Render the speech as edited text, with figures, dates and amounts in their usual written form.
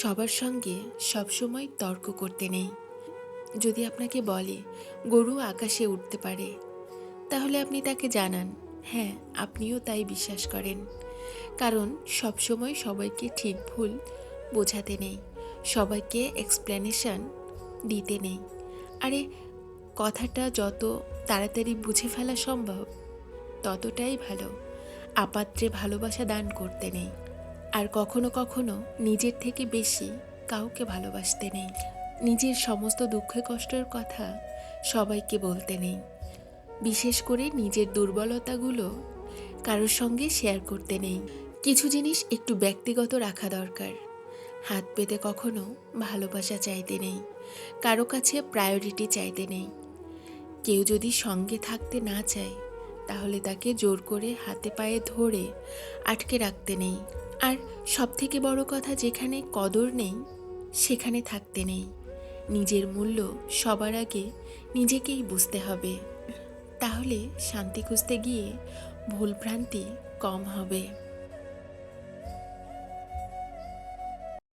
সবার সঙ্গে সবসময় তর্ক করতে নেই। যদি আপনাকে বলে গরু আকাশে উঠতে পারে, তাহলে আপনি তাকে জানান হ্যাঁ, আপনিও তাই বিশ্বাস করেন। কারণ সবসময় সবাইকে ঠিক ভুল বোঝাতে নেই, সবাইকে এক্সপ্লেনেশন দিতে নেই। আরে, কথাটা যত তাড়াতাড়ি বুঝে ফেলা সম্ভব ততটাই ভালো। আপাত্রে ভালোবাসা দান করতে নেই, আর কখনো কখনো নিজের থেকে বেশি কাউকে ভালোবাসতে নেই। নিজের সমস্ত দুঃখ কষ্টের কথা সবাইকে বলতে নেই, বিশেষ করে নিজের দুর্বলতাগুলো কারোর সঙ্গে শেয়ার করতে নেই। কিছু জিনিস একটু ব্যক্তিগত রাখা দরকার। হাত পেতে কখনো ভালোবাসা চাইতে নেই, কারো কাছে প্রায়োরিটি চাইতে নেই। কেউ যদি সঙ্গে থাকতে না চায়, তাহলে তাকে জোর করে হাতে পায়ে ধরে আটকে রাখতে নেই। আর সবথেকে বড় কথা, যেখানে কদর নেই সেখানে থাকতে নেই। নিজের মূল্য সবার আগে নিজেকেই বুঝতে হবে, তাহলে শান্তি খুঁজতে গিয়ে ভুলভ্রান্তি কম হবে।